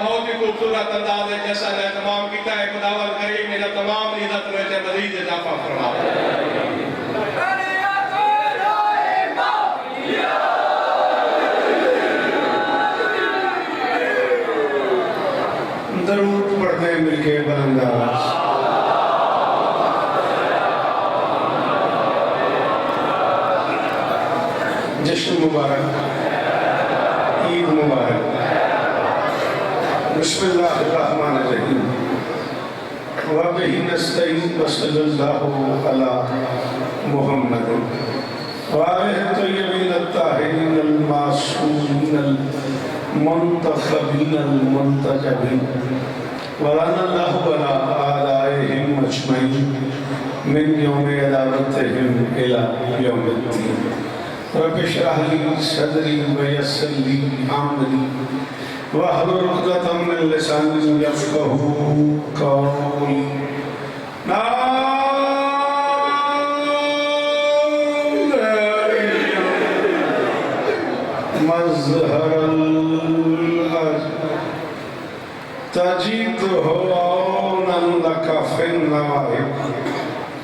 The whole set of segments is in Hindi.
बहुत ही खूबसूरत अंदाज है जैसा ने तमाम किया है। खुदावंद करीम ने तमाम इज्जत में मजीद इजाफा फरमाए। दरूद पढ़ते हैं मिलके बुलंद आवाज। जश्न मुबारक, ईद मुबारक। बिस्मिल्लाहिर्रहमानिर्रहीम। व बिही नस्तईन व सल्लल्लाहु अला मुहम्मद व आलिहि तय्यबीन अत्ताहिरीन अल मासूमीन अल मुंतखबीन अल मुंतजबीन व लअनल्लाहु अला आलाइहिम अजमईन मिन यौमि अदावतिहिम इला यौमिद्दीन। रब्बि इश्रह ली सदरी व यस्सिर ली अमरी वहलुल उक़दतम मिन लिसानी यफ़क़हू क़ौली। मज़हरल तजीदुहु औनन लका फ़िन नवाइब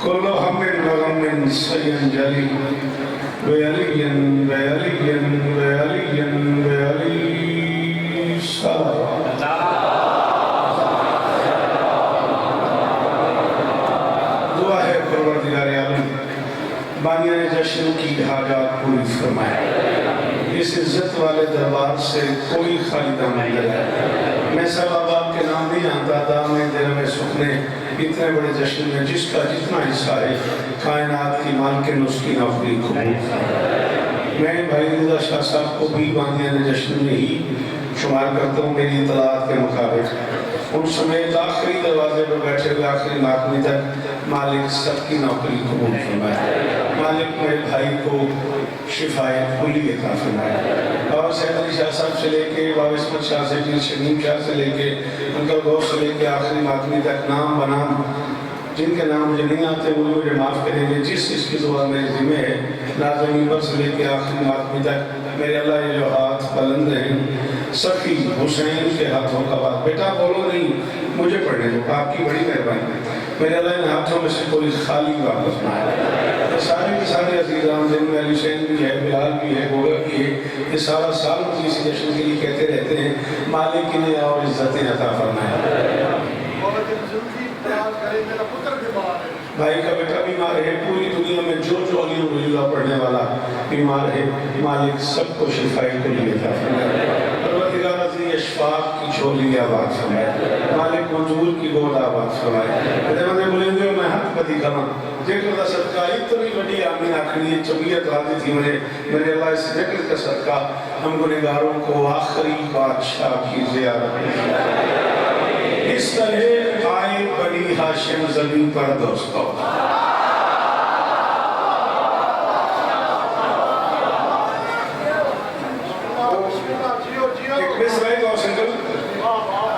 कुल्लु हम्मिन व गम्मिन सयंजली वेलियन वेलियन वेलियन वेली दुआ है परवरदिगार आलम बानियाने जश्न की हाजात पूरी फरमाए। इस इज्जत वाले दरबार से कोई खाली दामन है। मैं सब अहबाब के नाम नहीं जानता था। मैं दिल में सुखने इतने बड़े जश्न में जिसका जितना हिस्सा है कायनात की मालिक ने उसकी नौकरी कबूल। मैं भाई रिज़ा शाह साहब को भी बानियाने जश्न में ही शुमार करता हूँ मेरी इतलात के मुताबिक। उन समेत आखिरी दरवाजे पर बैठे हुए आखिरी नाकमी तक मालिक सबकी नौकरी कबूल फरमाए। मालिक मेरे भाई को शिफाए खुली अता फरमाए। बाबा सैयद अली शाह साहब से लेके बाबा इस्मत शाह से शमीम शाह से लेके उनका गौस से लेके आखिरी नाकमी तक नाम बनाम जिनके नाम मुझे नहीं आते वो मुझे माफ़ करेंगे। जिस इसकी दुआ मेरे ज़िम्मे है नाज़मीन से लेके आखिरी नाकमी तक मेरे अल्लाह ये जो हाथ बुलंद हैं सफ़ी हुसैन के हाथों का बात बेटा बोलो नहीं मुझे पढ़ने दो। आपकी बड़ी मेहरबानी मेरे अल्लाह इन हाथों में से कोई खाली वापस ना आए। सारे के सारे अज़ीज़ान जिनमें अली हुसैन भी है, बिलाल भी है, गोगा भी है, ये सारा साल मुझे इसी जश्न के लिए कहते रहते हैं मालिक इन्हें और इज़्ज़तें अता फरमाए। भाई का बेटा बीमार है। पूरी दुनिया में जो जो अली वलीउल्लाह पढ़ने वाला बीमार है मालिक सबको शिफाए कुल्ली अता फरमाए। परवरदिगार अज़ीज़ अशफाक़ की झोली आबाद फरमाए। मालिक मंजूर की गोद आबाद फरमाए। बंदे बोलेंगे मैं हक पति कमा जिक्र का सदका इतनी बड़ी आमीन आखिरी जमीयत आती थी मेरे अल्लाह इस जिक्र का सदका हम गुनहगारों को आखिरी बादशाह की ज़ियारत इस तरह आए बनी हाशिम ज़मीन पर दोस्तों।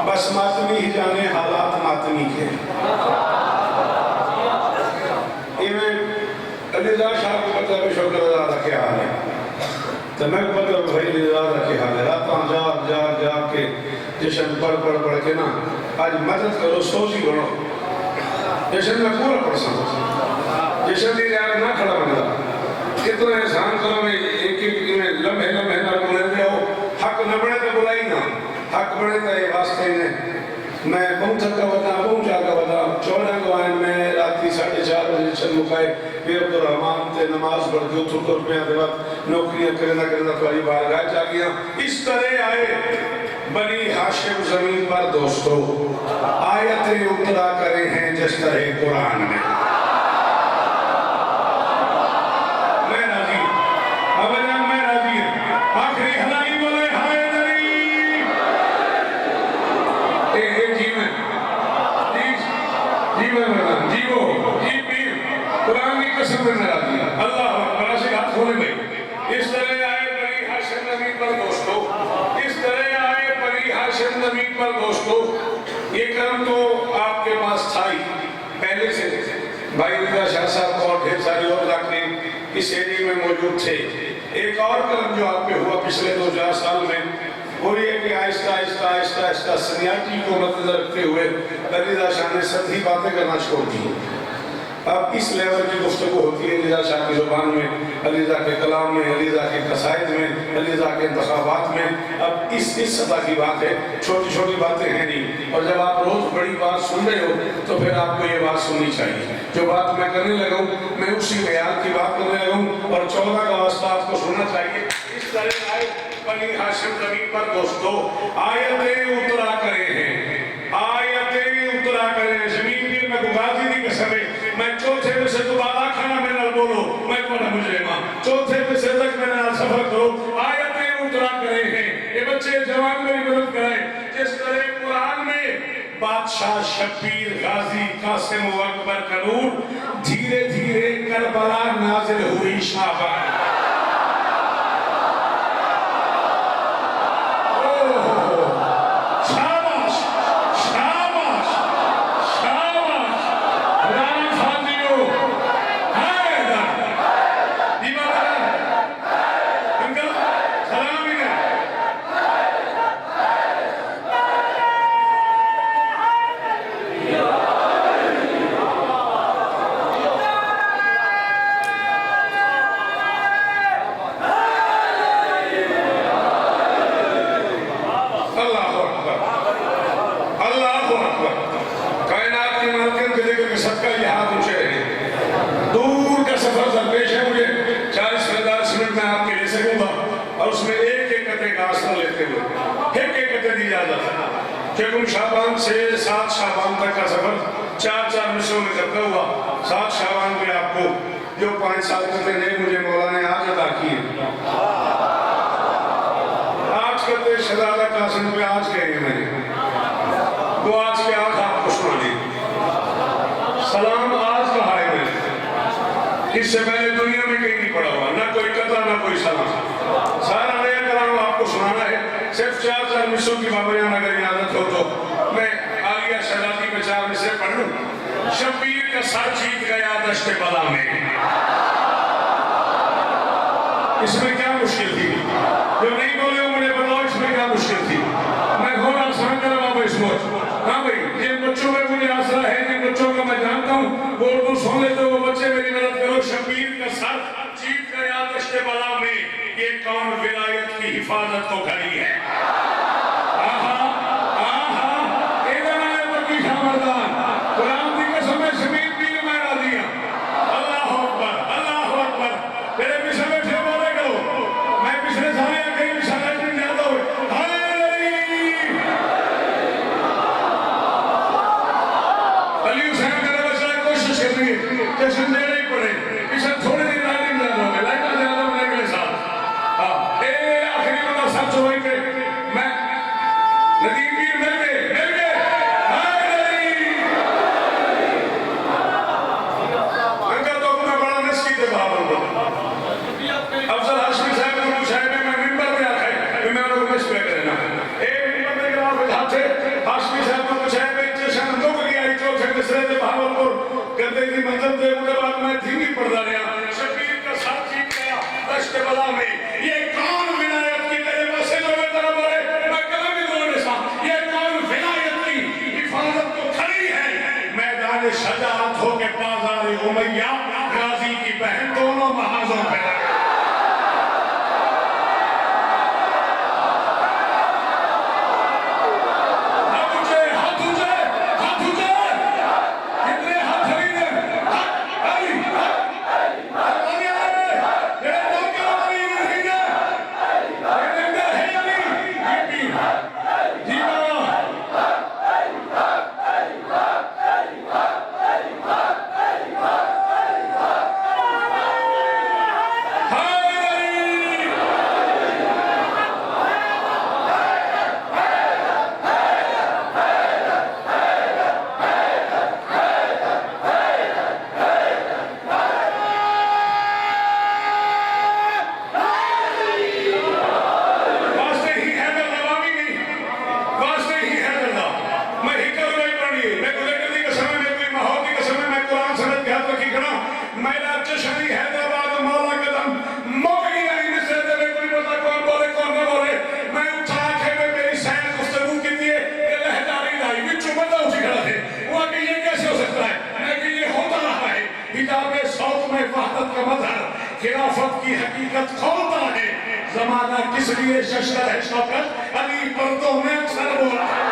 बस मातमी ही जाने हालात मातमी के। अलीज़ा शाह को मतलब शौकत अदा के हाल है तो मैं मतलब भाई अलीज़ा के हाल है रात जा के जश्न पढ़ के ना आज मदद करो सोच ही बनो जश्न में पूरा पढ़ जश्न की यार ना खड़ा बनता कितना एहसान करो में एक लम्हे ना बोले हो हक न बने तो बुलाई ना हक बने तो ये वास्ते ने मैं पहुंचा का बता 14 गवान में रात 4:30 बजे चल मुकाए फिर अब्दुर्रहमान ते नमाज पढ़ के उठ रुपया दे वक्त नौकरियां करना तुम्हारी बारगाह जा गया। इस तरह आए बनी हाशिम जमीन पर दोस्तों आयतें उतरा करे हैं जिस तरह कुरान में। मैं राजी आखिरी हलाई बोले हाय कुरान की कसम में नाराज़ी अल्लाह अकबर से हाथ खोले भाई। इस तरह आए बनी हाशिम ज़मीन पर दोस्तों इस तरह आए बनी हाशिम ज़मीन पर दोस्तों। ये कर्म तो आपके पास था ही पहले से। भाई रिज़ा शाह साहब और ढेर सारे और जाके इस एरिया में मौजूद थे। एक और कर्म जो आप पे हुआ पिछले 2-4 साल में वो ये कि आहिस्ता आहिस्ता आहिस्ता आहिस्ता सीनियरिटी को मद्देनजर रखते हुए अलीरज़ा शाह ने सतही बातें करना छोड़ दी। अब इस लेवल की गुफ्तगू होती है अलीरज़ा शाह की ज़ुबान में, अलीरज़ा के कलाम में, अलीरज़ा के कसाइद में, अलीरज़ा के इंतखाबात में। अब इस सतह की बात है, छोटी छोटी बातें हैं नहीं। और जब आप रोज़ बड़ी बात सुन रहे हो तो फिर आपको ये बात सुननी चाहिए। जो बात मैं करने लगा हूँ मैं उसी ख्याल की बात करने लगा हूँ और 14 का वास्ता आपको सुनना चाहिए। इस तरह आए बनी हाशिम ज़मीन पर दोस्तों आयतें उतरा करे हैं, आयतें उतरा करे हैं ज़मीन पर। मैं गुगाजी दी कसम है मैं चौथे में से दोबारा खाना में ना बोलो मैं थोड़ा मुजरिमा चौथे में से तक मैंने ना सफर करो। आयतें उतरा करे हैं ये बच्चे जवान मेरी मदद करें। जिस तरह कुरान में बादशाह शब्बीर गाजी कासिम व अकबर का नूर धीरे धीरे करबला नाजिल हुई शाबाश। शाबान से 7 शाबान तक का सफर 4-4 मिसरों में जब हुआ। 7 शाबान में आपको जो 5 साल करते ने मुझे मौला ने आज अदा किए। आज करते शहजादा कासिम पे आज कहे मैंने तो आज के आज आपको सुनाने सलाम आज कहा है मैंने। इससे पहले दुनिया में कहीं नहीं पड़ा हुआ, ना कोई कतरा ना कोई सलाम। सारा नया कलाम आपको सुनाना है। सिर्फ 4-4 मिसरों की बाबरियां अगर इजाजत हो तो मैं आलिया शहजादी में 4 मिसरे पढ़ लूं। शब्बीर का सर जीत गया दश्ते बला में। इसमें क्या मुश्किल थी? जो नहीं बोले मुझे बताओ इसमें क्या मुश्किल थी? मैं घोर आसान कर रहा हूँ इसको। हाँ भाई जिन बच्चों में मुझे आसरा है, जिन बच्चों का मैं जानता हूँ वो उर्दू सुन लेते वो बच्चे मेरी मदद करो। शब्बीर का सर जीत गया दश्ते बला में, ये कौन विलायत की हिफाजत को खड़ी है? खिलाफत का मजहर, खिलाफत की हकीकत खोलता है। जमाना किस लिए शशर है शौकत, अली पर्दों में अक्सर बोला है।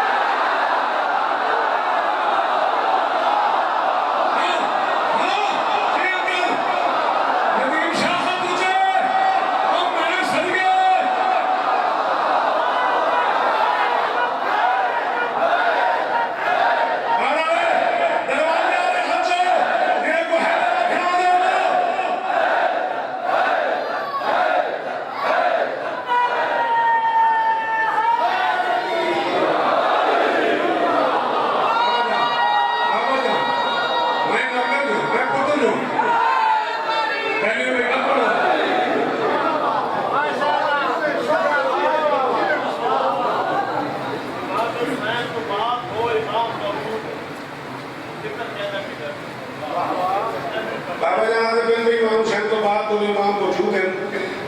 बाबा जान कहते इमाम हुसैन तो बाद दो इमाम मौजूद हैं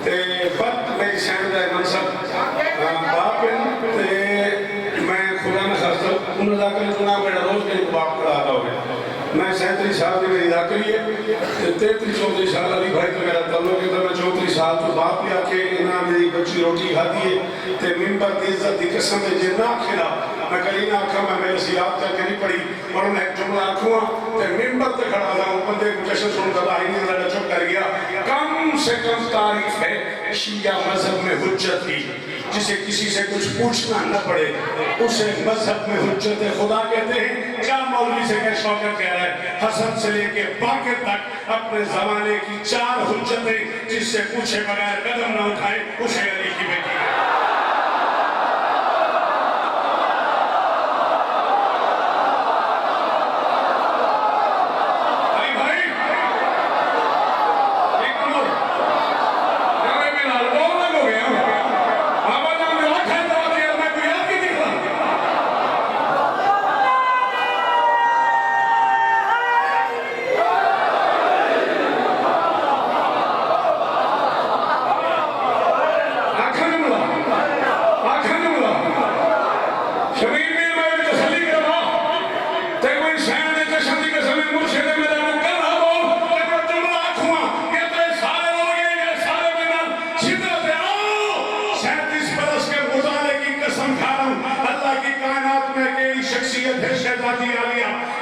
ते बद मेरी सैन दा मनसब बाप हैं ते मैं खुदा न खास्ता उन जाकर चुना मेरा रोज के बाप पढ़ा रहा हो मैं 37 साल की मेरी दाखिली है 33-34 साल अली भाई तो मेरा तल्लुक है। तो मैं 34 साल तो बाप भी आके इना मेरी बच्ची रोटी खाती है ते मिंबर दी इज्जत दी कसम है जे ना खिला मैं कहीं ना आखा मैं मेरे सियात तक नहीं पड़ी और मैं एक जुमला आखूँ ते मिंबर ते खड़ा था बंदे को जश्न सुनकर आई नहीं लड़ा चुप कर गया। कम से कम तारीफ है शिया मजहब में हुज्जत की, जिसे किसी से कुछ पूछना न पड़े उसे मजहब में हुज्जत खुदा कहते हैं। क्या मौलवी से क्या शौकत कह रहा है, हसन से लेके बाकिर तक अपने जमाने की 4 हुज्जतें जिससे पूछे बगैर कदम न उठाए उसे अली की बेटी है।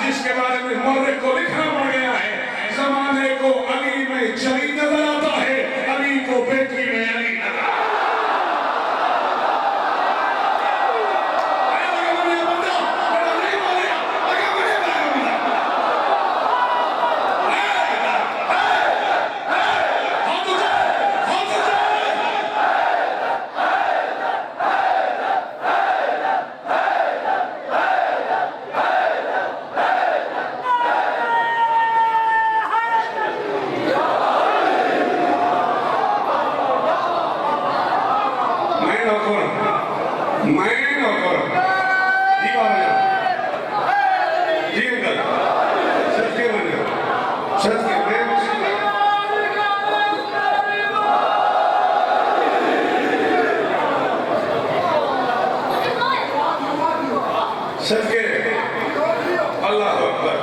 जिसके बारे में मौर्य को लिखना पड़ गया है। जमाने को अली में जली नजर आता है, अली को बेटी में अली नजर आता अल्लाह अकबर।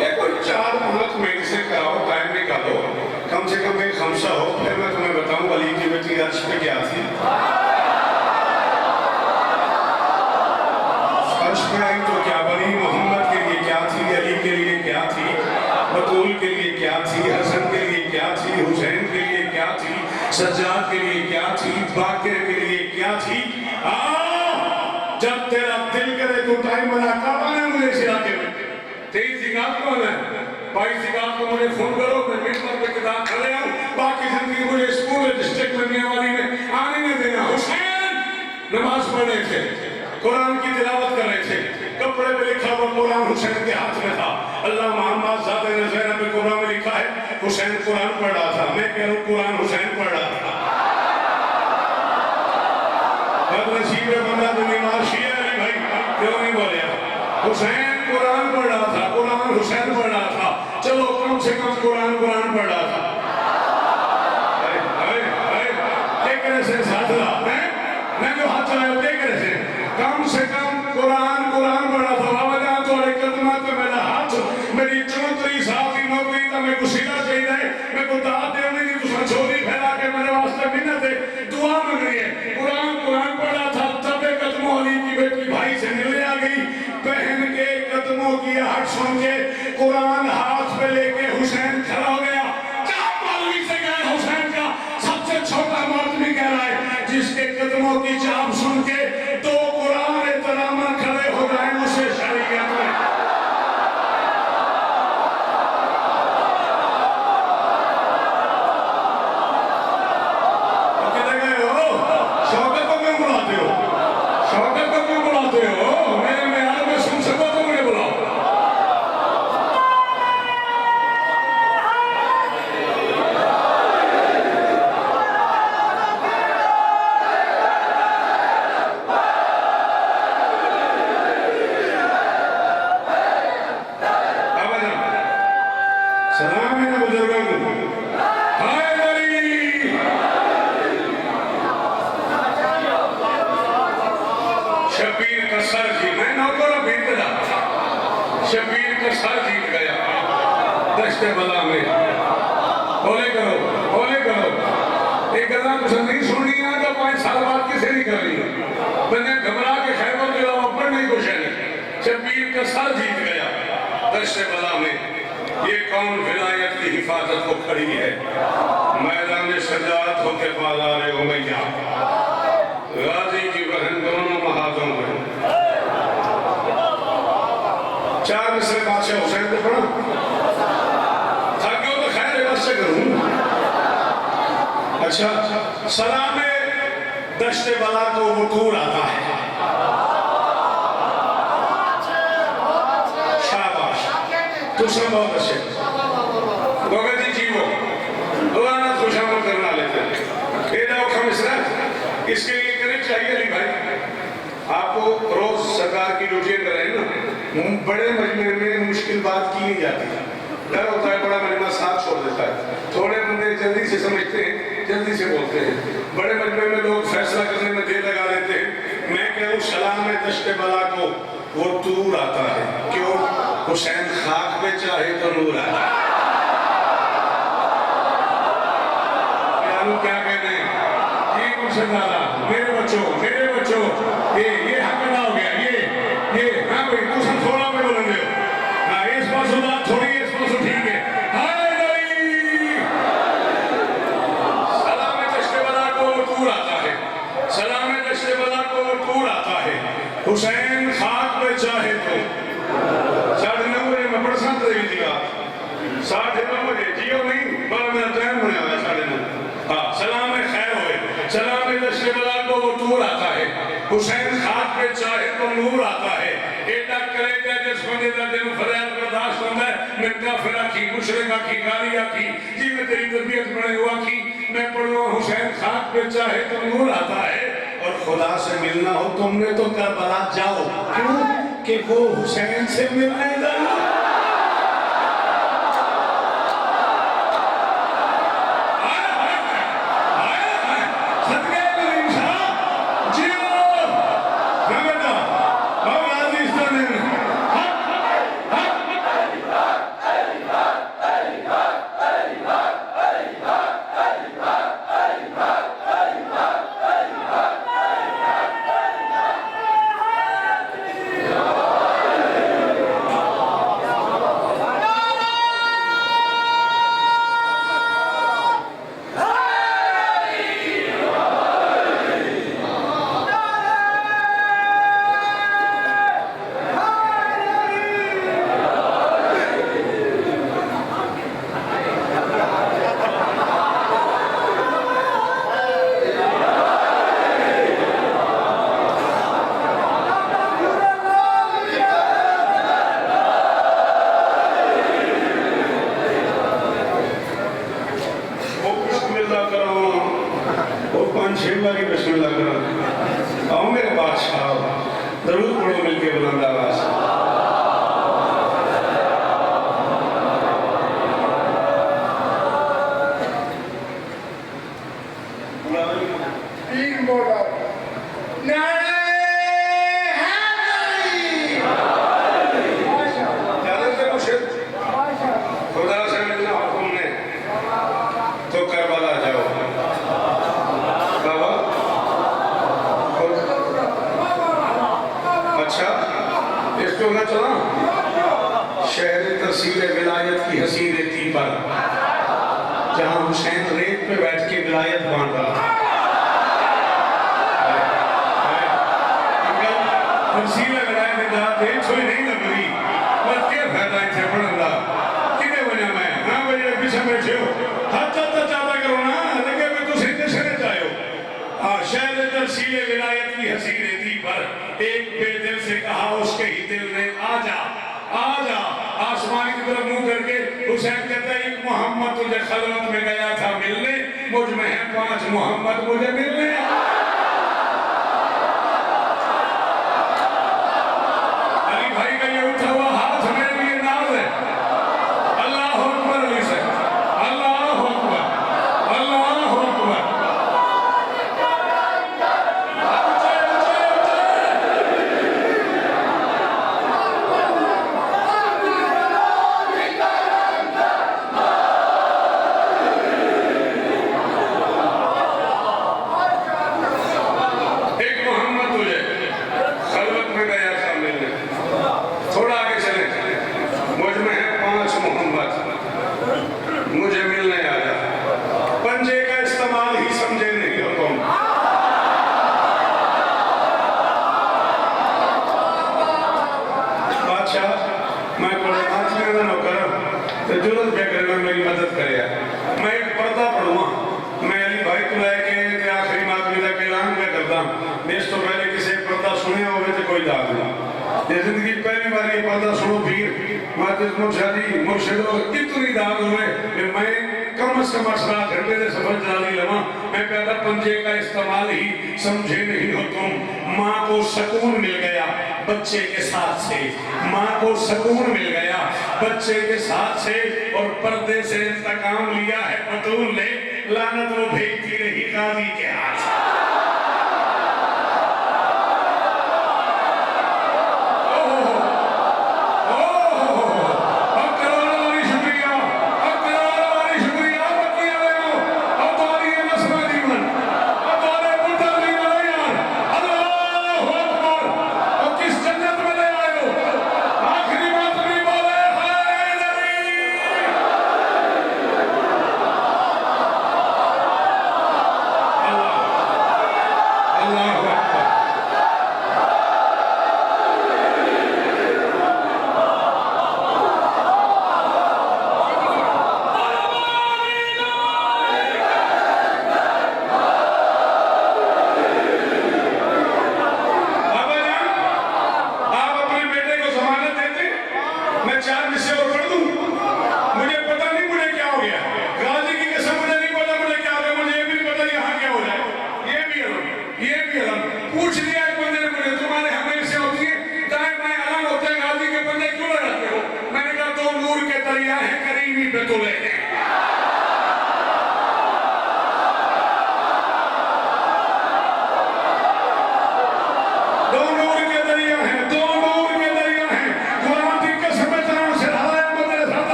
ये कोई 4-5 मिनट से कराओ, टाइम निकालो, कम से कम एक खमसा हो, फिर मैं तुम्हें बताऊं अली की बेटी अर्श पे क्या थी। अर्श पे आई तो क्या बनी, मोहम्मद के लिए क्या थी, अली के लिए क्या थी, बतूल के लिए क्या थी, हसन के लिए क्या थी, हुसैन के लिए क्या थी, सज्जाद के लिए क्या थी, बाकिर के लिए क्या थी। जब तेरा दिल करे तो टाइम बना कब आना मुझे इस इलाके में। 23 जिगात कौन है, 22 जिगात को मुझे फोन करो, मैं मिंबर पे किताब खड़े हूँ। बाकी जिंदगी मुझे स्कूल डिस्ट्रिक्ट में मियांवाली में आने न देना। हुसैन नमाज पढ़ रहे थे, कुरान की तिलावत कर रहे थे, कपड़े पे लिखा हुआ कुरान हुसैन के हाथ में था। अल्लाह मोहम्मद ज़ाते ज़ैनब में कुरान में लिखा है हुसैन कुरान पढ़ रहा था, मैं कह रहा हूँ कुरान हुसैन पढ़ रहा था। बदनसीब बंदा तो बीमार शिया अली भाई क्यों नहीं बोले। हुसैन कुरान पढ़ रहा था, कुरान हुसैन पढ़ रहा था, चलो कम से कम कुरान पढ़ रहा था। से साधला मैं जो हाथ चलाया देख रहे थे, कम से कम कुरान पढ़ रहा था। बाबा जान थोड़े कदमा तो मेरा हाथ मेरी 34 साल की नौकरी का मैं कुशीला चाहिए घबराहट सुन के कुरान हाथ पे लेके हुसैन खड़ा हो गया। चाप मौलवी से गया हुसैन का सबसे छोटा मर्द भी कह रहा है, जिसके कदमों की चाप सुन के दो कुरान एहतराम खड़े हो जाए उसे शरीयत में। शबीर का सर जीत गया दश्ते बला में। बोले करो एक गला कुछ नहीं सुननी है तो 5 साल बाद किसे नहीं करनी। मैंने घबरा के खैबर के अलावा पढ़ने को नहीं। शबीर का सर जीत गया दश्ते बला में। ये कौन विलायत की हिफाजत को खड़ी है मैदान सजात होके बाजार उमैया। गाजी की बहन दोनों महाजों में 4 मिसरे बादशाह हुसैन को पढ़ा ताकि तो खैर बस से करूं। अच्छा, सलाम दश्ते बला को वो टूर आता है। शाबाश, दूसरा बहुत अच्छे गोगती जी वो दोबारा खुशामद करना लेते हैं। ये जाओ खमिसरा इसके लिए करें चाहिए नहीं भाई। आपको रोज सरकार की ड्यूटी में रहे ना, बड़े मजमे में मुश्किल बात की नहीं जाती। डर होता है, बड़ा मजमा साथ छोड़ देता है। थोड़े बंदे जल्दी से समझते हैं, जल्दी से बोलते हैं। बड़े मजमे में लोग फैसला करने में देर लगा देते हैं। मैं कहूँ सलाम दश्ते बला को वो तूर आता है। क्यों? हुसैन खाक पे चाहे तो नूर आता है। क्या कहते हैं जी मुर्शदारा, मेरे बच्चों ये हक अदा हो गया। ये हाँ भाई तुम थोड़ा में बोल रहे हो। हाँ इस पास बात थोड़ी इस पास ठीक है। सलाम दश्ते बला को तूर आता है। सलाम दश्ते बला को तूर आता है। हुसैन खाक पे चाहे तो 9:30 बजे मैं पढ़ सकता ही दिया 9:30 बजे जियो नहीं बड़ा मेरा टाइम होने वाला 9:30। हाँ सलाम खैर होए। सलाम दश्ते बला को वो तूर आता है। हुसैन खाक पे चाहे तो नूर आता है। एडा कलेजा जिस बंदे दा दिन फरियाद बर्दाश्त होंदा है। मैं काफिर आखी मुशरिक आखी गाली आखी जी मैं तेरी तरबियत बने हुआ की मैं पढ़ूं हुसैन खाक पे चाहे तो नूर आता है। और खुदा से मिलना हो तुमने तो करबला जाओ। क्यों? कि वो हुसैन से मिलने जाना। जरूर पढ़ो मिलके बुलंद आवाज से। खुदा से मिलना हुक्म ने तो करबला जाओ। बाबा अच्छा इसको मैं चला शहर तहसील विलायत की हसीन रेती पर जहां हुसैन रेत पे बैठ के विलायत बांट रहा था। तहसील विलायत का रेत हुई नहीं लग रही पर क्या फायदा इतने पढ़ने का कितने बजा मैं हाँ बजे पीछे बैठे हो हाथ चाहता करो ना लगे मैं तो सीधे सरे चाहे हो। शहर तहसील विलायत की हसीन रेती पर एक बेदिल से कहा उसके ही दिल ने आजा आजा। आसमान की तरफ मुंह करके हुसैन कहता है एक मोहम्मद तुझे खलवत में गया था मिलने, मुझ में है 5 मोहम्मद मुझे मिलने। अली भाई का ये उठा हुआ हाथ मेरे लिए नाज है। अल्लाह अकबर अली से अल्लाह अकबर अल्लाह अकबर। मेरी मदद करे मैं एक पर्दा पढ़ूंगा मैं अली भाई को लेके आखिरी मातमी का ऐलान क्या करता देश तो पहले किसी पर्दा सुने हो तो कोई दाग नहीं ये जिंदगी पहली बार ये पर्दा सुनो फिर मातिस मुर्शदी मुर्शिदो इतनी दाग हुए मैं कम से कम 8 घंटे से समझ डाली लवा मैं कहता पंजे का इस्तेमाल ही समझे नहीं हो तुम। माँ को सुकून मिल गया बच्चे के साथ से, माँ को सुकून मिल गया बच्चे के साथ से और पर्दे से इंतकाम लिया है बतूल ने लानत वो भेजती रही काजी के हाथ।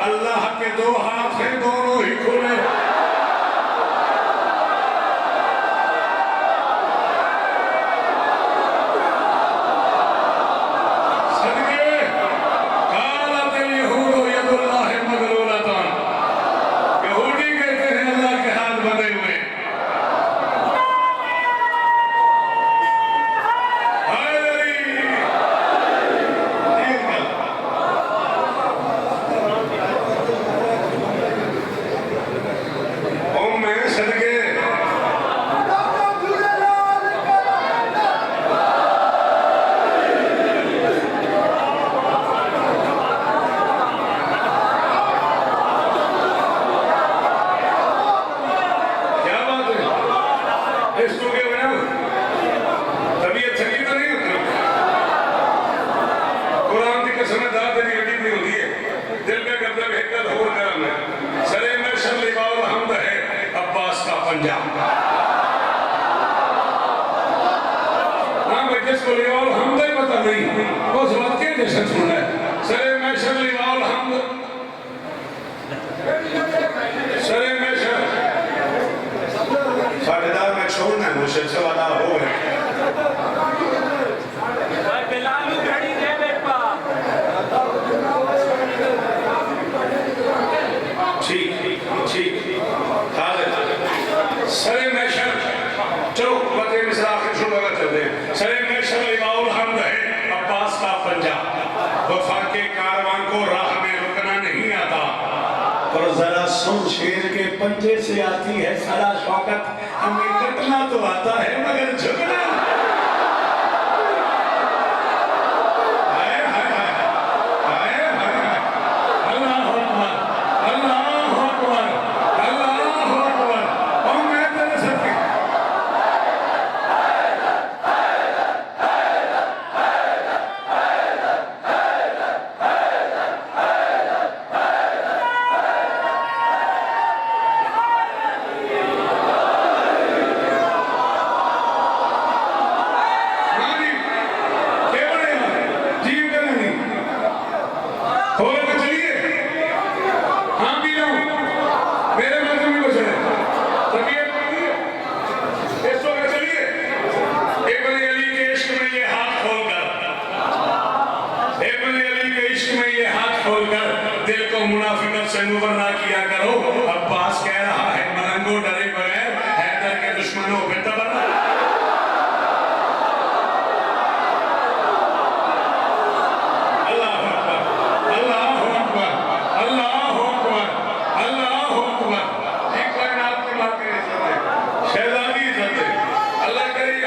अल्लाह के 2 हाथ हैं दोनों ही खुले। पंजाब जिसको लिवाउल हमद ही पता नहीं उस वक्त के जश्न सुनना है सरे महशर लिवाउल हमद सरे महशर साढ़ेदार में छोड़ना है मुझसे सवादा हो गए सरे महशर चलो बते मिसरा आखिर शुरू होगा चलते हैं सरे महशर लिवाउल हमद है अब्बास का पंजा वफा के कारवान को राह में रुकना नहीं आता और जरा सुन शेर के पंजे से आती है सदा शौकत हमें कटना तो आता है मगर झुकना मुनाफिकत से मुबर्रा किया करो अब्बास कह रहा है मरंगो डरे बगैर हैदर के दुश्मनों पे तबर्रा अल्लाह अकबर अल्लाह अकबर अल्लाह अकबर अल्लाह अकबर एक कायनात की बात करें शहजादी इज्जत अल्लाह करे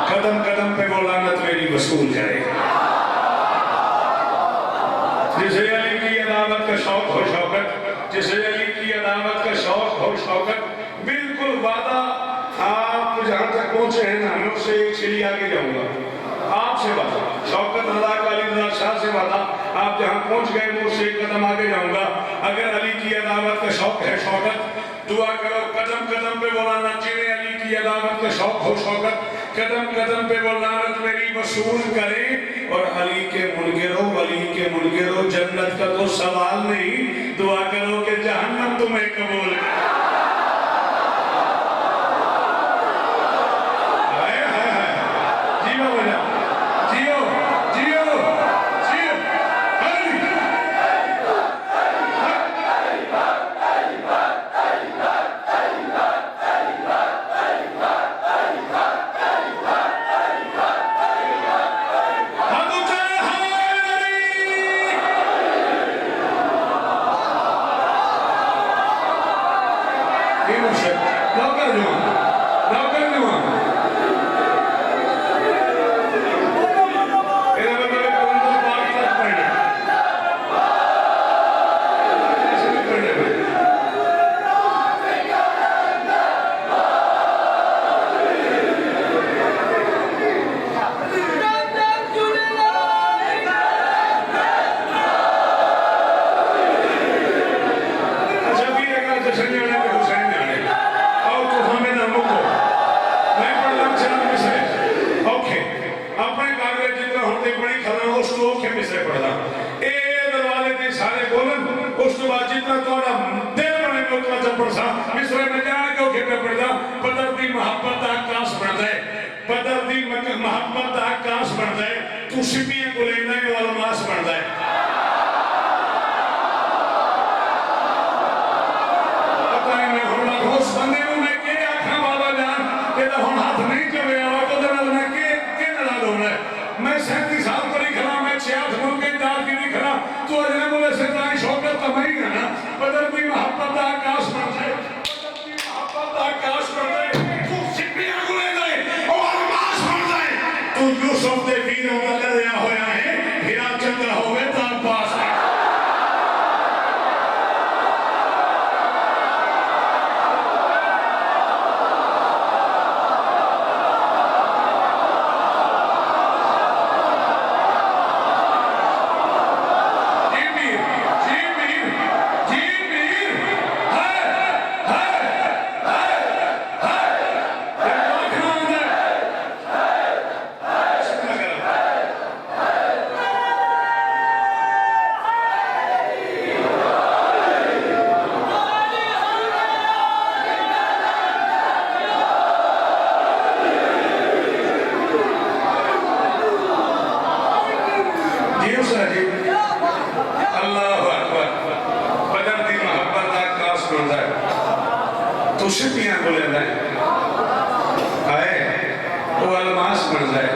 कदम कदम पे वो लानत मेरी वसूल करे जिसे अली की अदावत का शौक हो शौकत जिसे अली की अदावत का शौक हो शौकत बिल्कुल वादा आप जहां तक पहुंचे हैं ना मैं उससे एक सीढ़ी आगे जाऊंगा आपसे वादा शौकत रजा का अली रजा शाह से वादा आप जहां पहुंच गए मैं उससे एक कदम आगे जाऊंगा अगर अली की अदावत का शौक है शौकत दुआ करो कदम कदम पे वो लानत जिन्हें अली की अदावत का शौक हो शौकत कदम कदम पे वो लानत मेरी वसूल करे और अली के मुनकिरो जन्नत का तो सवाल नहीं दुआ करो कि जहन्नम तुम्हें कबूल जियो बेटा जियो जियो जियो मोहब्बत आकाश बनता है तू सिपियां को लेना है अलमास बनता है पता नहीं मैं हुन उस बंदे को मैं के आखा बाबा जान तेरा हुन हाथ नहीं चले आवा तो तेरा मैं के ना दोना मैं 37 साल पर ही खड़ा मैं 66 मुल्क के दार की नहीं खड़ा तो अजने बोले से ताई शौकत तो नहीं है ना बदल भी मोहब्बत आकाश बनता है बदल भी मोहब्बत आकाश बनता है तू सिपियां को लेना है और अलमास बनता है यूसुफ के वीरों का लड़िया होया है हीरा चंद्र होवे तार पास है शिपियां को लेना है आए तो अलमास बन जाए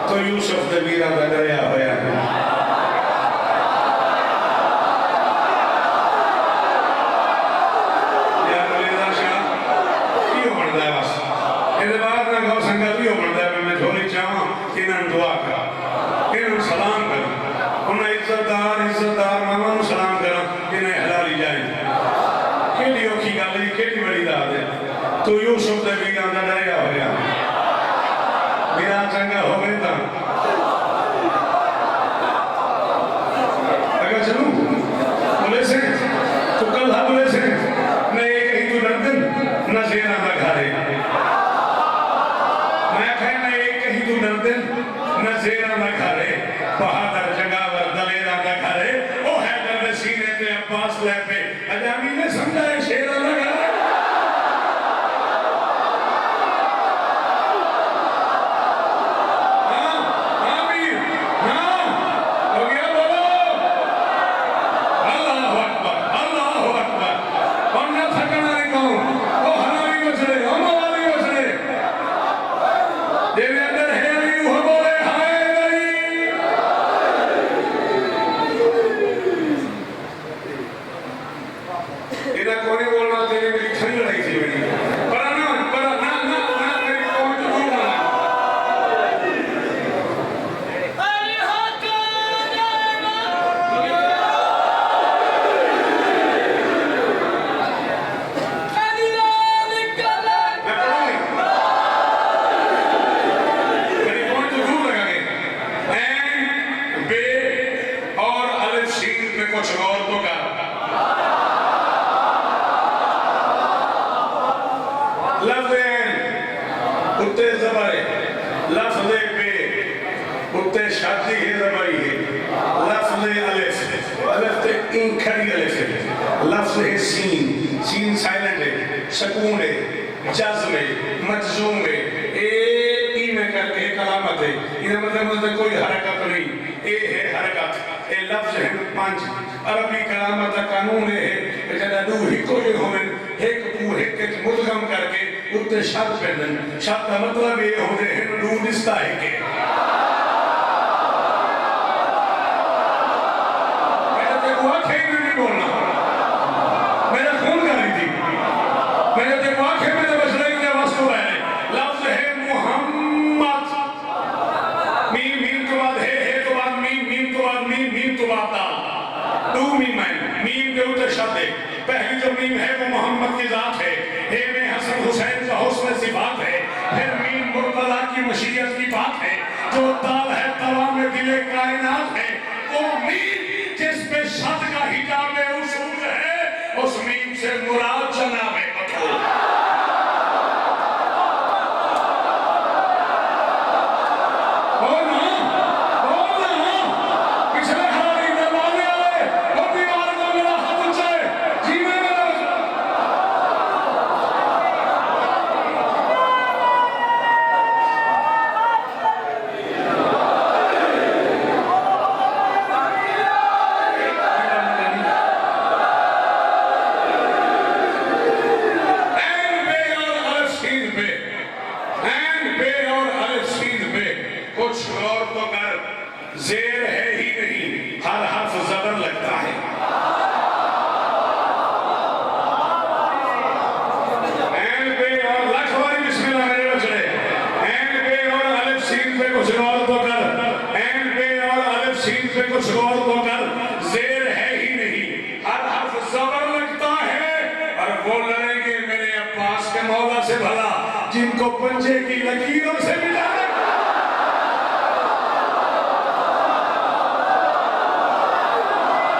तो यूसुफ के वीरा का दरिया होया है यार लेना शाह क्यों बनता है बस इसके बाद ना गौ संगत क्यों बनता है मैं झोली चाहूँ इन्हें दुआ करा इन्हें सलाम करा उन्हें इज्जतदार मामा को सलाम करा इन्हें हलाली जाए केड़ी औखी गल जी केड़ी बड़ी दाद है तो यूसुफ के वीरां दा डरिया होया वीरां चंगा होवे तां अगर चलूं बोले से तो कल हा बोले से न एक ही तू डरदन न जेरा दा घरे मैं कहे न एक ही तू डरदन न जेरा दा घरे बहादुर जंगावर दलेरा दा घरे ओ हैदर दे सीने ते अब्बास ले पे अजामी ने समझा है शेरा दा घरे अरबी कलामत का कानून है कि जब दो हिको जो होवन एक तू एक मुद्गम करके उत्ते शब्द पेदन शब्द का मतलब ये होते हैं दो दिसता है के मेरे ते हुआ खेल नहीं बोलना मेरा खून कर रही थी मेरे ते हुआ खेल में बस रही है वास्तव है लफ्ज है मोहम्मद मीम मीम के बाद है तो बाद मीम मीम के बाद मीम तो बाद ता दो मीम है मीम के ऊपर शब्द है पहली जो मीम है वो मोहम्मद की जात है हे में हसन हुसैन का हुस्न सिफात है फिर मीम मुर्तजा की मशीयत की बात है जो दाल है तवा में दिले कायनात है वो मीम जिस पे शब्द का हिजाब उसूल है उस मीम से मुराद जनाब है कुछ और की लकीरों से मिला है।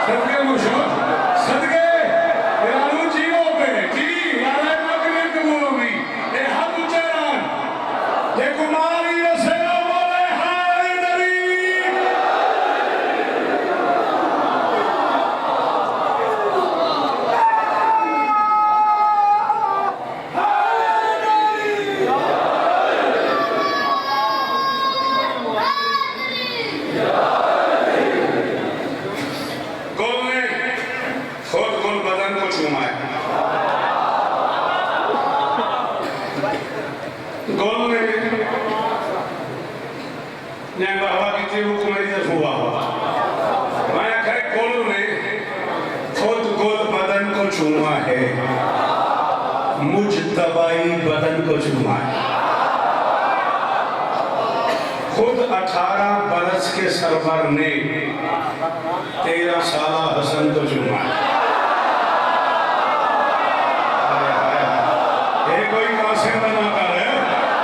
सदके मुशो सदके यारू जीवो पे जी यारे मगने कबूल भी ए हाथ उच्चारण ये कुमारी रसेला बोले हाय नरी गोल ने खुद गोल बदन को चूमा है। गोल ने बाबा की थी हुकुमरी से हुआ मैं आखिर गोल ने खुद गोल बदन को चूमा है, मुझ तबाई बदन को चूमा है। खुद 18 बरस के सरवर ने 13 साला हसन को चूमा है। ये कोई कासिम बना कर है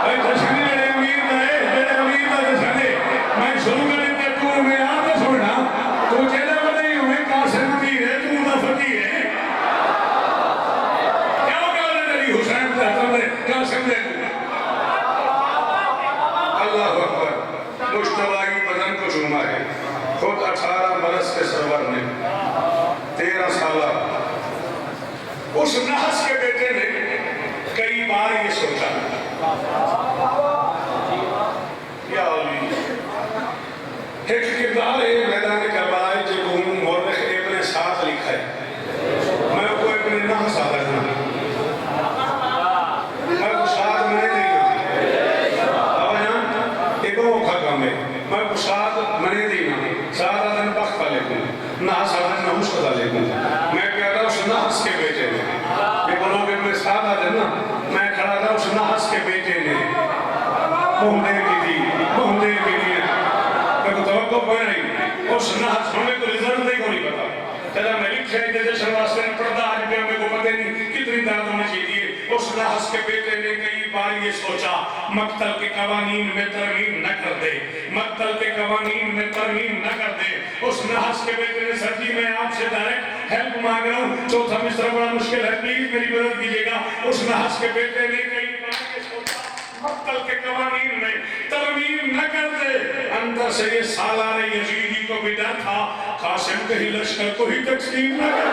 भाई जश्न मेरे अमीर का है मेरे अमीर का जश्न है। मैं शुरू कर देते तू मैं याद छोड़ना तू चले बने हुए कासिम की है तू ना फकीर है क्या क्या तेरी हुसैन का तुमने कासिम ने अल्लाह अकबर मुश्तबाई बदन को चूमा है। खुद 18 बरस के सरवर ने 13 साला उस नहस के बेटे ने कई बार ये सोचा या अली एक किरदार है मैदान करबला जो मौरख इब्न साद लिखा है। मैं को इब्न नहस आता था मैं को साद में नहीं अब ना एको खत्म है मैं को साद मने देना सादा दिन वक्त वाले को नहस आदन नहुस पता लेको मैं कहता उस नहस के बेटे ने ये बोलोगे मैं सादा दिन ना मैं खड़ा था उस नहस के बेटे ने मोहम्मद की थी मोहम्मद की थी मैं को तवक्को पड़ रही उस नहस हमें तो रिजल्ट नहीं को नहीं पता चला मैं लिखे जैसे वास्ते ने पढ़ता आज भी हमें को पता नहीं कितनी दर्द होनी चाहिए। उस नहस के बेटे ने कई बार ये सोचा मक्तल के कवानीन में तरमीम न कर दे मक्तल के कवानीन में तरमीम न कर दे। उस नहस के बेटे ने सर जी मैं आपसे डायरेक्ट हेल्प मांग रहा हूँ चौथा मिसरा बड़ा मुश्किल है प्लीज मेरी मदद कीजिएगा। उस नहस के बेटे ने कई बार ये सोचा मक्तल के कवानीन में तरमीम न कर दे। अंदर से ये सालार यजीदी को भी डर था कासिम कहीं लश्कर को ही तकसीम न कर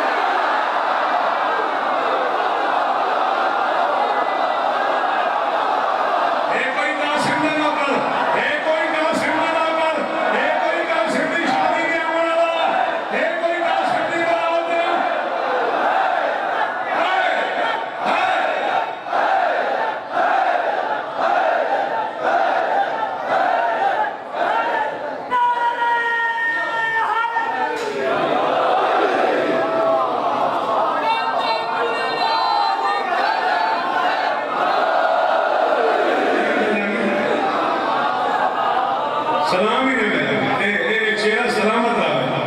सलाम ही नहीं मिला चेहरा सलामत रहा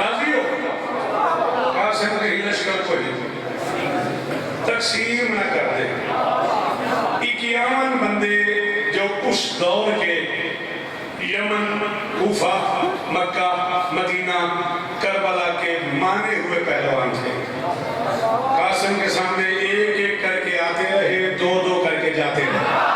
राजी हो कासिम के लश्कर को ही तकसीम न कर दे। 51 बंदे जो उस दौर के Yemen Kufa Mecca Medina Karbala के माने हुए पहलवान थे कासिम के सामने एक एक करके आते रहे दो दो करके जाते रहे।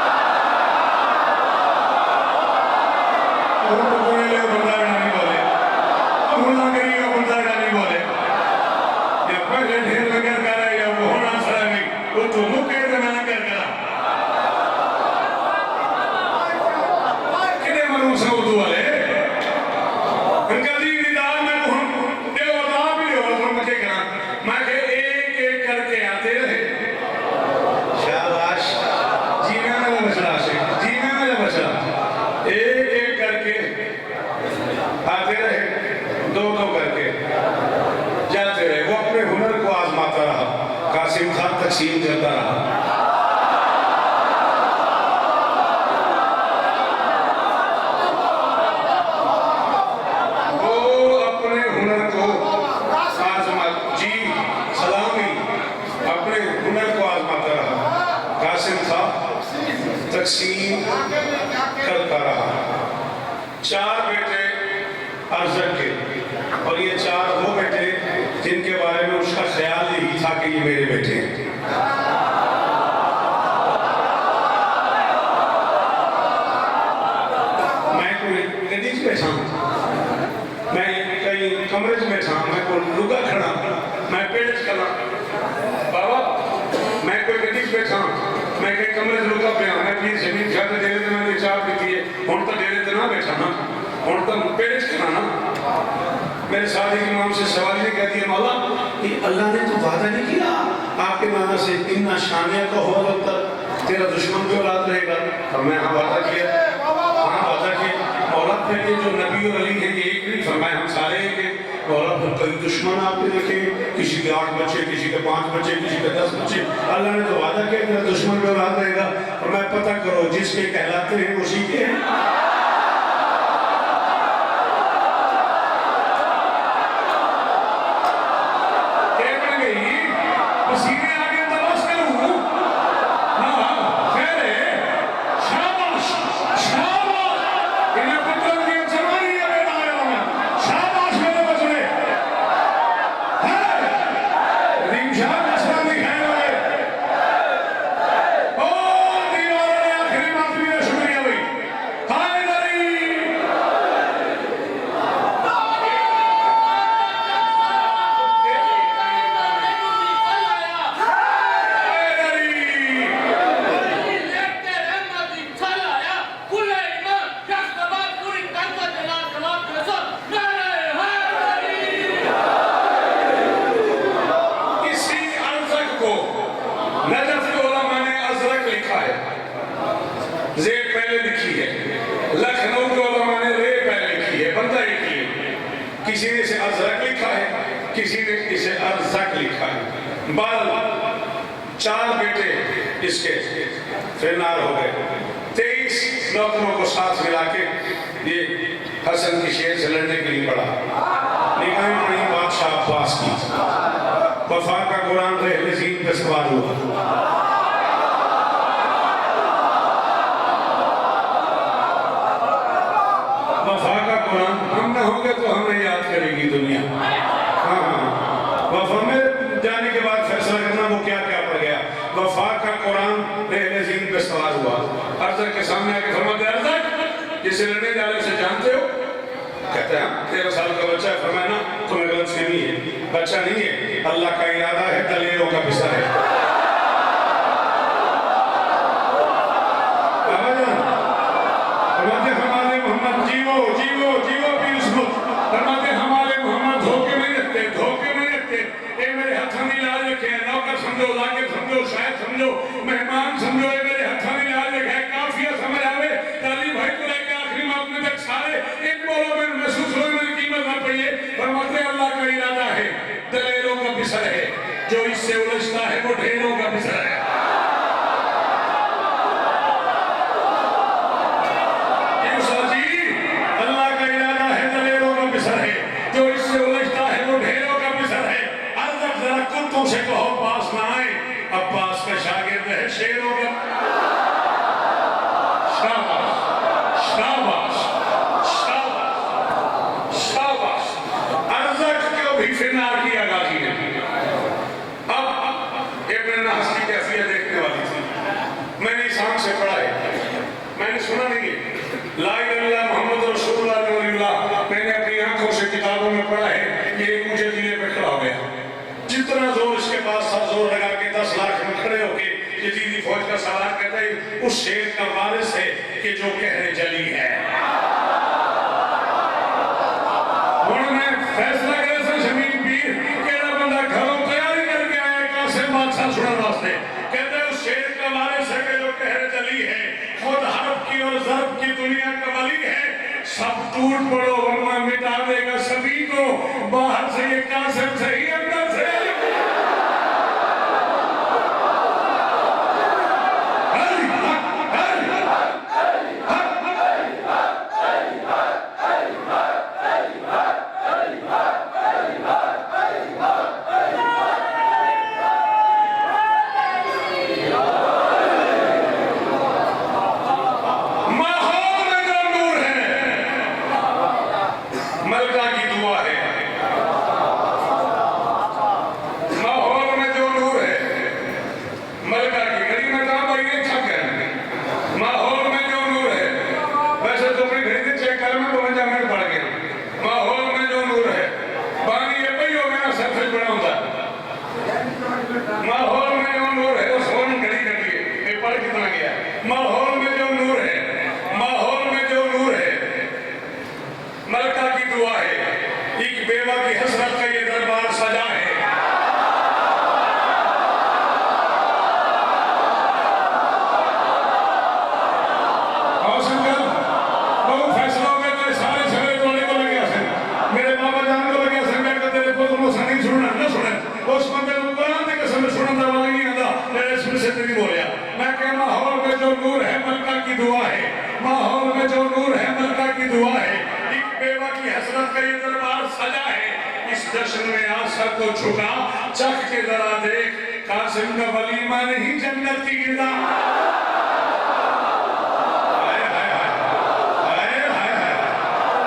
एक एक करके आते रहे तकसीम करता रहा। 4 बेटे अरजक के, और ये 4 वो बेटे जिनके बारे में उसका ख्याल यही था कि ये मेरे बेटे हैं। मैं कोई गदीज बैठा हूँ, मैं कहीं कमरे में बैठा हूँ, मैं कोई लुगा खड़ा, मैं पेड़ खड़ा बाबा, मैं कोई गदीज बैठा हूँ, मैं कहीं कमरे में लुगा पे हूँ, मैं अपनी जमीन खा के डेरे मैंने 4 पीती है, हूँ तो डेरे तो ना बैठा ना, हूँ तो पेड़ खड़ा ना। मेरे साथी के नाम से सवाल ये कह दिया, मौला कि अल्लाह ने तो वादा नहीं किया आपके नाना से इतना शानिया का हो जब तक तेरा दुश्मन भी औलाद रहेगा। और मैं हाँ वादा किया, हाँ वादा किया। मौला फिर ये जो नबी और अली हैं ये एक नहीं फरमाए, हम सारे हैं कि मौला फिर कई दुश्मन आपके देखे, किसी के 8 बच्चे, किसी के 5 बच्चे, किसी के 10 बच्चे। अल्लाह ने तो वादा किया तेरा दुश्मन भी औलाद रहेगा। और मैं पता करो जिसके कहलाते हैं उसी के हैं। किसी ने इसे अज़रक लिखा है, किसी ने इसे अरज़क लिखा है। बाल 4 बेटे इसके फिर नार हो गए। 23 नौकरों को साथ मिला के ये हसन की शेर से लड़ने के लिए पड़ा। निगाहें पड़ी बादशाह अब्बास की, वफा का कुरान रहलज़ीन पे सवार हुआ। हम न होंगे तो हमें याद करेगी दुनिया। हाँ, वफा में जाने के बाद फैसला करना वो क्या क्या पड़ गया। वफा का कुरान रहलज़ीन पे सवार हुआ। अरज़क के सामने आके फरमाते हैं, अरज़क जिसे लड़ने जा रहे उसे जानते हो? कहते हैं 13 साल का बच्चा है। फरमाया ना तुम्हें गलतफहमी है, बच्चा नहीं है, अल्लाह का इरादा है, दलेरों का बिस्तर है। हमारे मोहम्मद जीवो जीवो जीवो भी उसको फरमाते हमारे मोहम्मद धोखे में रखते, धोखे में रखते। ये मेरे हाथों में लाल रखे हैं, नौकर समझो, लाके समझो, शायद समझो, मेहमान समझो, ये मेरे हाथों में लाल रखे हैं। काफिया समझ आवे, ताली भाई को लेके आखिरी मौत में तक सारे एक बोलो में महसूस हो, मेरी कीमत ना पड़िए। फरमाते अल्लाह का इरादा है, दलेरों का बिस्तर है, जो इससे उलझता है वो ढेरों का बिस्तर है। से कहो पास ना आए, अब्बास का शागिर्द है, शेरों का। शाबाश शाबाश शाबाश शाबाश। अरज़क को भी फिनार की आगाज़ी है। अब इब्न नास की कैफियत देखने वाली थी। मैंने इस आंख से पढ़ा है, मैंने सुना नहीं है। ला इलाहा इल्लल्लाह मुहम्मद रसूलुल्लाह नूरुल्लाह मैंने अपनी आंखों से किताबों में पढ़ा है। ये एक ऊंचे टीले पे खड़ा हो गया, जितना जोर इसके पास था जोर लगा के 10 लाख में खड़े होके यजीदी फौज का सालार कहता है उस शेर का वारिस है कि जो कहने चली है। मैं फैसला करे से जमीन पीर केड़ा बंदा घरों तैयारी करके आया कासिम बादशाह सुनने वास्ते। कहते उस शेर का वारिस है कि जो कहने चली है। खुद हरफ की और ज़र्ब की दुनिया का वली है। सब टूट पड़ो वरना मिटा देगा सभी को। बाहर से ये कासिम सही, अंदर से माहौल में जो नूर है, माहौल में जो नूर है, मलका की दुआ है, एक बेवा की हसरत का ये दरबार सजा है। और संकल बहुत फैसला हो गया, तेरे सारे झगड़े तोड़ने को लगे थे, मेरे बाबा जान को लगे थे, मैं कहते तेरे को तुम नहीं सुनना ना सुने, उस बंदे को कुरान के कसम सुनने वाला नहीं आता, मेरे सुन से तेरी बोलिया। मैं कह माहौल में जो नूर है मलका की दुआ है, माहौल में जो नूर है मलका की दुआ है, एक बेवा की हसरत का ये दरबार सजा है। इस जश्न में आशा को झुका, चख के जरा देख, कासिम का वलीमा नहीं जन्नत की गिरदा। हाय हाय हाय हाय हाय हाय,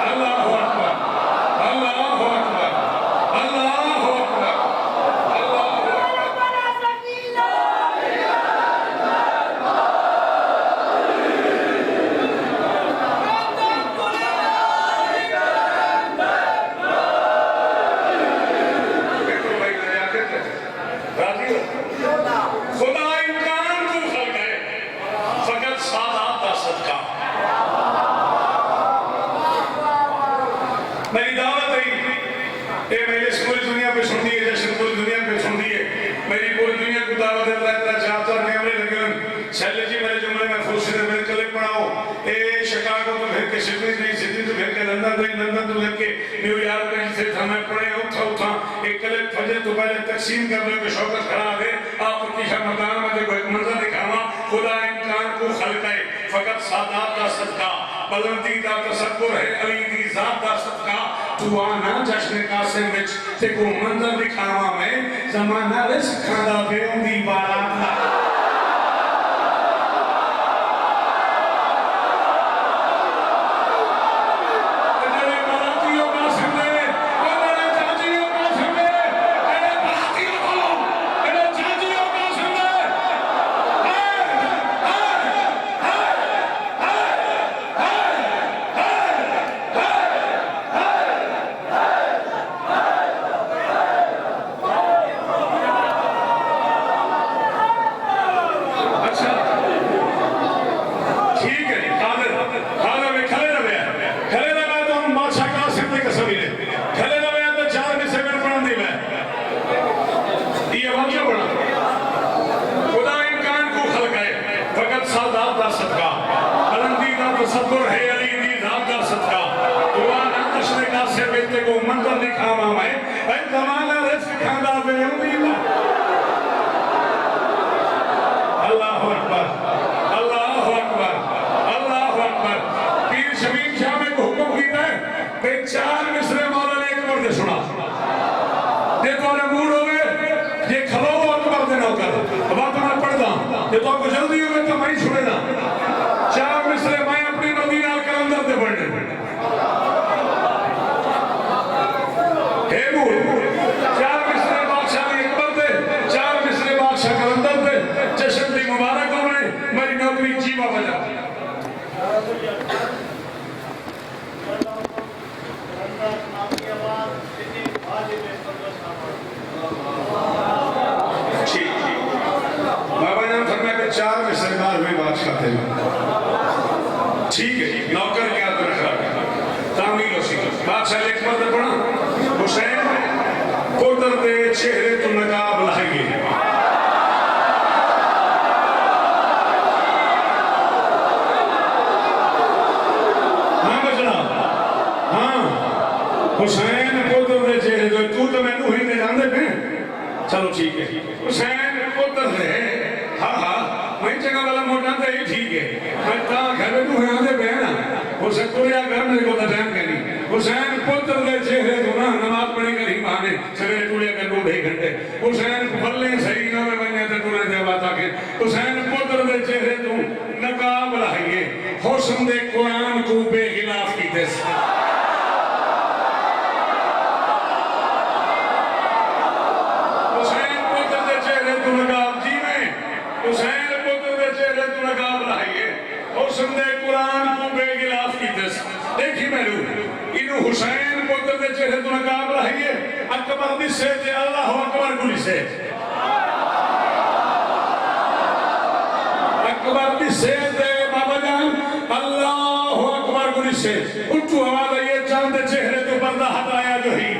अल्लाहु अकबर, अल्लाहु अकबर, अल्लाहु अकबर, अल्लाहु अकबर। देखो भाई नजाकत है, राजी हो? खुदा इम्कान को खल्क है, फकत सादात का सदका। मेरी दावत है, ये मेरे पूरी दुनिया पे सुन दी है, जैसे पूरी दुनिया पे सुन दी है, मेरी पूरी दुनिया को दावत देता है, चाहता और कैमरे लगे हुए। शैले जी मेरे जुमले में फुर्सत है, मेरे कलिप पढ़ाओ। ए शिकागो तो फिर के सिडनी गई, सिडनी तो फिर के लंदन गई, लंदन तो लेके न्यूयॉर्क गई, फिर हमें पढ़े उठा उठा एक कलिप फजर तो पहले तकसीम कर लो कि शौकत खड़ा दे आपकी शर्मदान में देखो एक मंजर दिखावा। खुदा इम्कान को खल्क है, फकत सादात का सदका, बुलंदी का तसव्वुर है, अली दी जात का सदका। तू आना जश्न कासिम विच ते को मंजर दिखावा मैं, ज़माना रिज़्क़ खांदा बेउंदी बारात दा। तेरे बारातियों कासिम दे, तेरे चाचियों कासिम दे, तेरे बारातियों को, तेरे चाचियों कासिम दे। हाय हाय हाय हाय हाय अच्छा ठीक है, कादर कादर में खड़े रहे, खड़े रहे तो हम बादशाह कासिम की कसम ले, खड़े रहे तो 4 में से पढ़ दी मैं ये वाक्य पढ़ा। खुदा इम्कान को खल्क है, फकत सादात का सदका, बुलंदी का तसव्वुर है, अली दी जात का सदका। दुआ ना जश्न कासिम विच को मंजर दिखावा मैं, ऐ ज़माना रिज़्क़ खांदा बेउंदी बारात। अल्लाहु अकबर, अल्लाहु अकबर, अल्लाहु अकबर। पीर शमीम शाह में हुक्म कीता है कि 4 मिसरे मौला ने अकबर दे सुना, जे तोरे मूड होवे जे खलो अकबर दे नौकर बात मैं पढ़दा, जे तो को जल्दी होवे तो मैं सुनेदा। 4 मिसरे मैं अपनी नदी नाल कलंदर दे पढ़ने हे मूड। 4 मिसरे बादशाह ने अकबर दे, 4 मिसरे बादशाह कलंदर दे, जश्न दी मुबारक होवे, मेरी नौकरी जीवा बजा। ठीक बाबा ने फरमाया कि 4 मिसरे बाद में बादशाह थे। ठीक है, नौकर क्या तो रखा तामील हो सी बादशाह एक बार पढ़ा, हुसैन कोदर दे चेहरे तो नकाब लाएंगे। हुसैन पुत्र दे चेहरे तो तू तो मैनू ही नहीं जानते पे, चलो ठीक है। हुसैन पुत्र दे हाँ हाँ मैं जगह वाला मोटा तो ही ठीक है, मैं ता घर में तू आंदे पे ना हुसैन तुरिया घर मेरे को टाइम कहनी। हुसैन पुत्र दे चेहरे तो ना नमाज पढ़ी कर ही बहाने सवेरे तुरिया कर 2.5 घंटे। हुसैन फल्ले सही ना में बने तो तुरे दे बात आके। हुसैन पुत्र दे चेहरे तो नकाब लाइए, हुस्न दे कुरान को बेखिलाफ की दस। हुसैन पुत्र दे चेहरे तो नकाब लाइए, हुस्न दे कुरान को बेखिलाफ की दस। देखी मैनू इनु हुसैन पुत्र दे चेहरे तो नकाब लाइए, अकबर दिसे ते अल्लाहु अकबर को दिसे। अकबर की सेहत दे बाबा जान अल्लाह अकबर गुनी से उठू आवाज आई चांद दे चेहरे तो पर्दा हटाया जो ही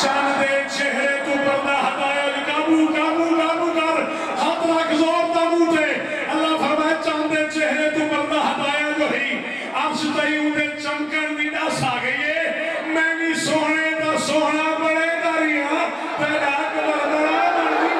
चांद दे चेहरे तो पर्दा हटाया जो काबू काबू काबू कर हाथ रख जोर ताबूते अल्लाह फरमाए चांद दे चेहरे तो पर्दा हटाया जो ही अर्श तई उदे चमकन दी दस आ गई है मैं भी सोहने दा सोहना बड़े दारियां तेरा अकबर बड़ा बड़ी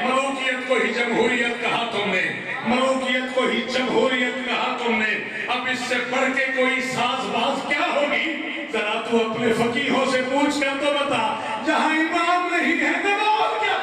मलूकियत को ही जमहूरियत कहा तुमने मलूकियत को ही जमहूरियत कहा तुमने अब इससे बढ़ के कोई साजबाज क्या होगी जरा तू अपने फकीहों से पूछ कर तो बता जहां इमाम नहीं है नमाज क्या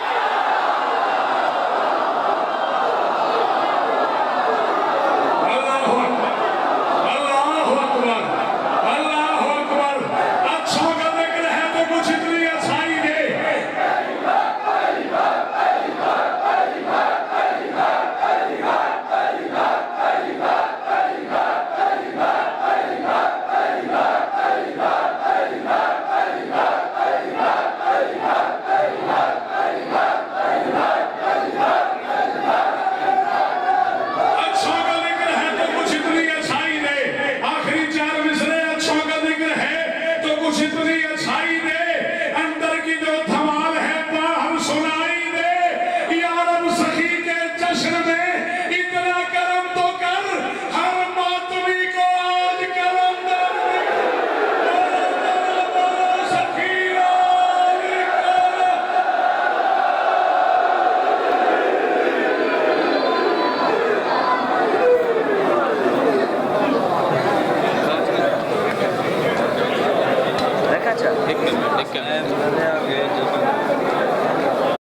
एक मिनट